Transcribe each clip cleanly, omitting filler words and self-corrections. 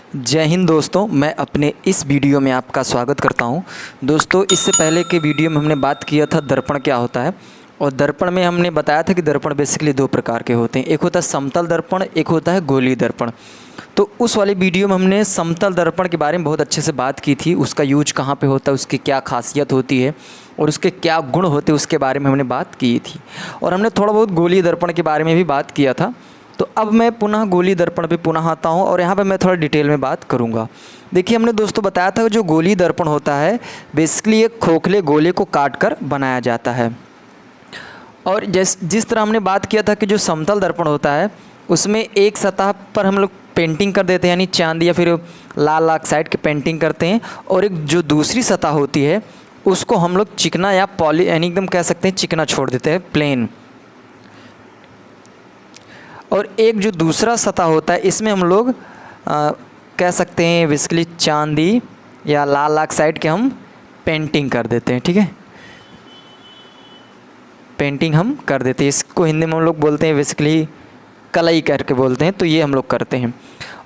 जय हिंद दोस्तों, मैं अपने इस वीडियो में आपका स्वागत करता हूं। दोस्तों, इससे पहले के वीडियो में हमने बात किया था दर्पण क्या होता है, और दर्पण में हमने बताया था कि दर्पण बेसिकली दो प्रकार के होते हैं। एक होता है समतल दर्पण, एक होता है गोलीय दर्पण। तो उस वाले वीडियो में हमने समतल दर्पण के बारे में बहुत अच्छे से बात की थी। उसका यूज कहाँ पे होता है, उसकी क्या खासियत होती है और उसके क्या गुण होते हैं, उसके बारे में हमने बात की थी। और हमने थोड़ा बहुत गोलीय दर्पण के बारे में भी बात किया था। तो अब मैं पुनः गोलीय दर्पण पे पुनः आता हूँ और यहाँ पे मैं थोड़ा डिटेल में बात करूँगा। देखिए, हमने दोस्तों बताया था जो गोलीय दर्पण होता है बेसिकली एक खोखले गोले को काट कर बनाया जाता है। और जिस तरह हमने बात किया था कि जो समतल दर्पण होता है उसमें एक सतह पर हम लोग पेंटिंग कर देते हैं, यानी चांद या फिर लाल ऑक्साइड की पेंटिंग करते हैं, और एक जो दूसरी सतह होती है उसको हम लोग चिकना या पॉली यानी एकदम कह सकते हैं चिकना छोड़ देते हैं, प्लेन। और एक जो दूसरा सतह होता है इसमें हम लोग कह सकते हैं बेसिकली चांदी या लाल ऑक्साइड के हम पेंटिंग कर देते हैं। ठीक है, पेंटिंग हम कर देते हैं। इसको हिंदी में हम लोग बोलते हैं बेसिकली कलई करके बोलते हैं। तो ये हम लोग करते हैं।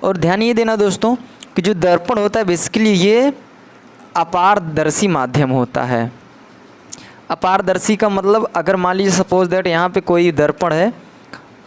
और ध्यान ये देना दोस्तों कि जो दर्पण होता है बेसिकली ये अपारदर्शी माध्यम होता है। अपारदर्शी का मतलब, अगर मान लीजिए सपोज दैट यहाँ पे कोई दर्पण है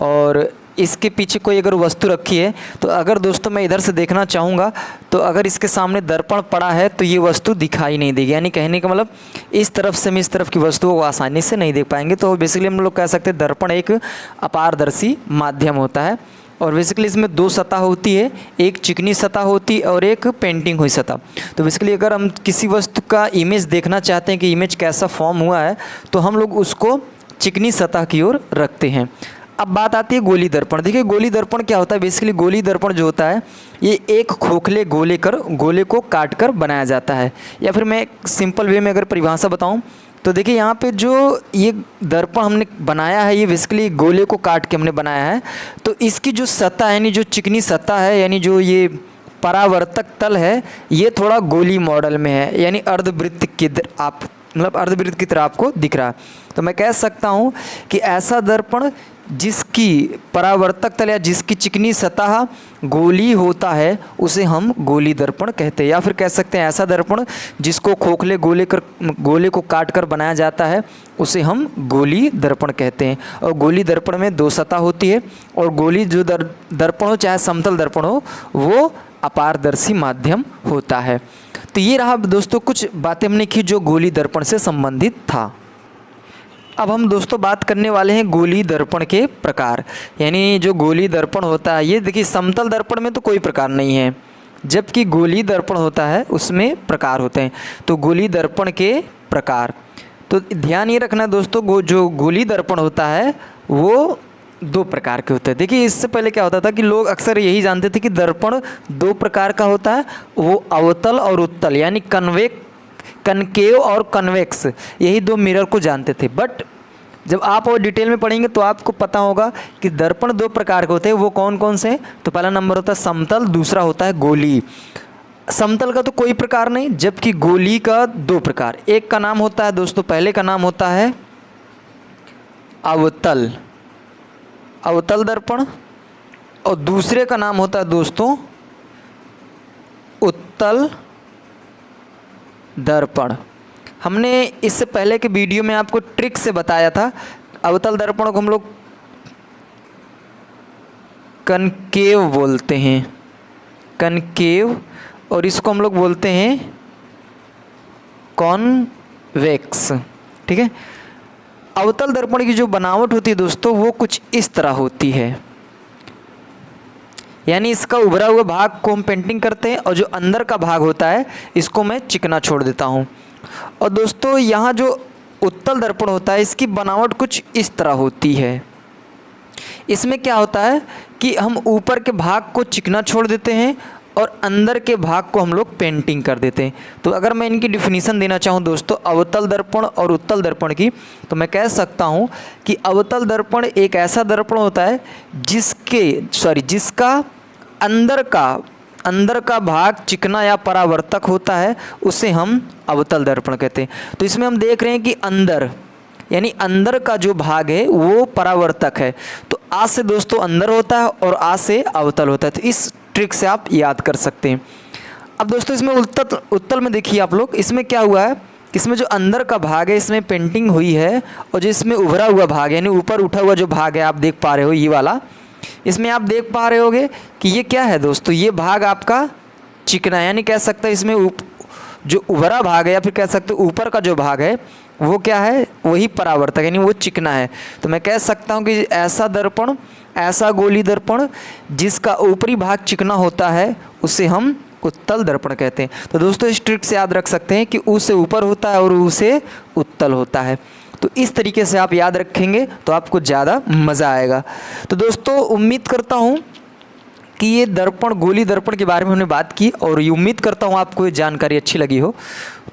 और इसके पीछे कोई अगर वस्तु रखी है, तो अगर दोस्तों मैं इधर से देखना चाहूँगा तो अगर इसके सामने दर्पण पड़ा है तो ये वस्तु दिखाई नहीं देगी। यानी कहने का मतलब इस तरफ से हम इस तरफ की वस्तुओं को आसानी से नहीं देख पाएंगे। तो बेसिकली हम लोग कह सकते हैं दर्पण एक अपारदर्शी माध्यम होता है। और बेसिकली इसमें दो सतह होती है, एक चिकनी सतह होती है और एक पेंटिंग हुई सतह। तो बेसिकली अगर हम किसी वस्तु का इमेज देखना चाहते हैं कि इमेज कैसा फॉर्म हुआ है, तो हम लोग उसको चिकनी सतह की ओर रखते हैं। अब बात आती है गोलीय दर्पण। देखिए, गोलीय दर्पण क्या होता है। बेसिकली गोलीय दर्पण जो होता है ये एक खोखले गोले को काट कर बनाया जाता है। या फिर मैं सिंपल वे में अगर परिभाषा बताऊं तो देखिए, यहाँ पे जो ये दर्पण हमने बनाया है ये बेसिकली गोले को काट के हमने बनाया है। तो इसकी जो सतह यानी जो चिकनी सतह है, यानी जो ये परावर्तक तल है, ये थोड़ा गोली मॉडल में है, यानी अर्धवृत्त की अर्धवृत्त की तरह आपको दिख रहा है। तो मैं कह सकता हूँ कि ऐसा दर्पण जिसकी परावर्तक तल या जिसकी चिकनी सतह गोली होता है उसे हम गोलीय दर्पण कहते हैं। या फिर कह सकते हैं ऐसा दर्पण जिसको खोखले गोले को काट कर बनाया जाता है उसे हम गोलीय दर्पण कहते हैं। और गोलीय दर्पण में दो सतह होती है, और गोलीय जो दर्पण हो चाहे समतल दर्पण हो वो अपारदर्शी माध्यम होता है। तो ये रहा दोस्तों कुछ बातें हमने की जो गोलीय दर्पण से संबंधित था। अब हम दोस्तों बात करने वाले हैं गोलीय दर्पण के प्रकार। यानी जो गोलीय दर्पण होता है ये देखिए, समतल दर्पण में तो कोई प्रकार नहीं है, जबकि गोलीय दर्पण होता है उसमें प्रकार होते हैं। तो गोलीय दर्पण के प्रकार, तो ध्यान ये रखना दोस्तों, जो गोलीय दर्पण होता है वो दो प्रकार के होते हैं। देखिए, इससे पहले क्या होता था कि लोग अक्सर यही जानते थे कि दर्पण दो प्रकार का होता है, वो अवतल और उत्तल, यानी कनकेव और कन्वेक्स, यही दो मिरर को जानते थे। बट जब आप और डिटेल में पढ़ेंगे तो आपको पता होगा कि दर्पण दो प्रकार के होते हैं। वो कौन कौन से? तो पहला नंबर होता है समतल, दूसरा होता है गोलीय। समतल का तो कोई प्रकार नहीं, जबकि गोलीय का दो प्रकार। एक का नाम होता है दोस्तों, पहले का नाम होता है अवतल दर्पण, और दूसरे का नाम होता है दोस्तों उत्तल दर्पण। हमने इससे पहले के वीडियो में आपको ट्रिक से बताया था। अवतल दर्पण को हम लोग कनकेव बोलते हैं, कनकेव, और इसको हम लोग बोलते हैं कॉन्वेक्स। ठीक है, अवतल दर्पण की जो बनावट होती है दोस्तों वो कुछ इस तरह होती है। यानी इसका उभरा हुआ भाग को हम पेंटिंग करते हैं और जो अंदर का भाग होता है इसको मैं चिकना छोड़ देता हूँ। और दोस्तों यहाँ जो उत्तल दर्पण होता है इसकी बनावट कुछ इस तरह होती है। इसमें क्या होता है कि हम ऊपर के भाग को चिकना छोड़ देते हैं और अंदर के भाग को हम लोग पेंटिंग कर देते हैं। तो अगर मैं इनकी डिफिनीसन देना चाहूँ दोस्तों अवतल दर्पण और उत्तल दर्पण की, तो मैं कह सकता हूँ कि अवतल दर्पण एक ऐसा दर्पण होता है जिसका अंदर का भाग चिकना या परावर्तक होता है, उसे हम अवतल दर्पण कहते हैं। तो इसमें हम देख रहे हैं कि अंदर का जो भाग है वो परावर्तक है। तो आ से दोस्तों अंदर होता है और आ से अवतल होता है। तो इस ट्रिक से आप याद कर सकते हैं। अब दोस्तों इसमें उत्तल में देखिए आप लोग, इसमें क्या हुआ है कि इसमें जो अंदर का भाग है इसमें पेंटिंग हुई है, और जो इसमें उभरा हुआ भाग है यानी ऊपर उठा हुआ जो भाग है आप देख पा रहे हो ये वाला, इसमें आप देख पा रहे होगे कि ये क्या है दोस्तों, ये भाग आपका चिकना है, यानी कह सकते हैं इसमें जो उभरा भाग है या फिर कह सकते हो ऊपर का जो भाग है वो क्या है, वही परावर्तक यानी वो चिकना है। तो मैं कह सकता हूँ कि ऐसा दर्पण, ऐसा गोली दर्पण जिसका ऊपरी भाग चिकना होता है उसे हम उत्तल दर्पण कहते हैं। तो दोस्तों इस ट्रिक से याद रख सकते हैं कि ऊ से ऊपर होता है और ऊ से उत्तल होता है। तो इस तरीके से आप याद रखेंगे तो आपको ज़्यादा मज़ा आएगा। तो दोस्तों उम्मीद करता हूँ कि ये दर्पण, गोली दर्पण के बारे में हमने बात की, और ये उम्मीद करता हूँ आपको ये जानकारी अच्छी लगी हो।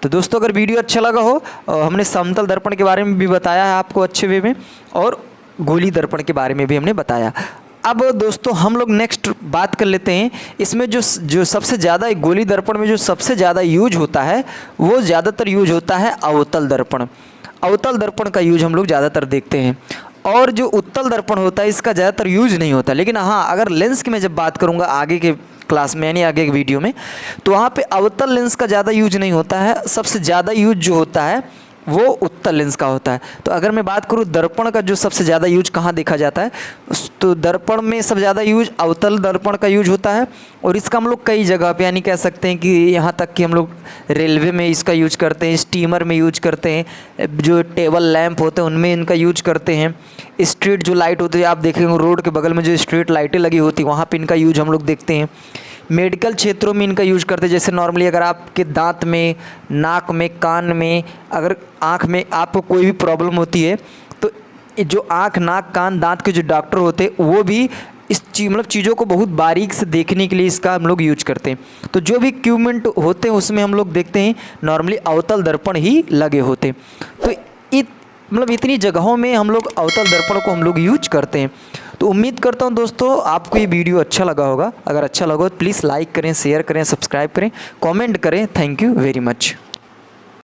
तो दोस्तों अगर वीडियो अच्छा लगा हो, हमने समतल दर्पण के बारे में भी बताया है आपको अच्छे वे में, और गोली दर्पण के बारे में भी हमने बताया। अब दोस्तों हम लोग नेक्स्ट बात कर लेते हैं, इसमें जो सबसे ज़्यादा गोली दर्पण में जो सबसे ज़्यादा यूज होता है वो ज़्यादातर यूज होता है अवतल दर्पण। अवतल दर्पण का यूज हम लोग ज़्यादातर देखते हैं, और जो उत्तल दर्पण होता है इसका ज़्यादातर यूज नहीं होता। लेकिन हाँ, अगर लेंस की मैं जब बात करूँगा आगे के क्लास में यानी आगे के वीडियो में, तो वहाँ पे अवतल लेंस का ज़्यादा यूज नहीं होता है, सबसे ज़्यादा यूज जो होता है वो उत्तल लेंस का होता है। तो अगर मैं बात करूँ दर्पण का जो सबसे ज़्यादा यूज कहाँ देखा जाता है, तो दर्पण में सबसे ज़्यादा यूज अवतल दर्पण का यूज होता है, और इसका हम लोग कई जगह पे यानी कह सकते हैं कि यहाँ तक कि हम लोग रेलवे में इसका यूज करते हैं, स्टीमर में यूज करते हैं, जो टेबल लैंप होते हैं उनमें इनका यूज करते हैं, स्ट्रीट जो लाइट होती है आप देखेंगे रोड के बगल में जो स्ट्रीट लाइटें लगी होती हैं वहाँ पर इनका यूज हम लोग देखते हैं। मेडिकल क्षेत्रों में इनका यूज करते हैं, जैसे नॉर्मली अगर आपके दांत में, नाक में, कान में, अगर आँख में आपको कोई भी प्रॉब्लम होती है तो जो आँख, नाक, कान, दांत के जो डॉक्टर होते हैं वो भी इस मतलब चीज़ों को बहुत बारीक से देखने के लिए इसका हम लोग यूज करते हैं। तो जो भी इक्विपमेंट होते हैं उसमें हम लोग देखते हैं नॉर्मली अवतल दर्पण ही लगे होते हैं। तो मतलब इतनी जगहों में हम लोग अवतल दर्पण को हम लोग यूज करते हैं। तो उम्मीद करता हूं दोस्तों आपको ये वीडियो अच्छा लगा होगा। अगर अच्छा लगा तो प्लीज़ लाइक करें, शेयर करें, सब्सक्राइब करें, कमेंट करें। Thank you very much.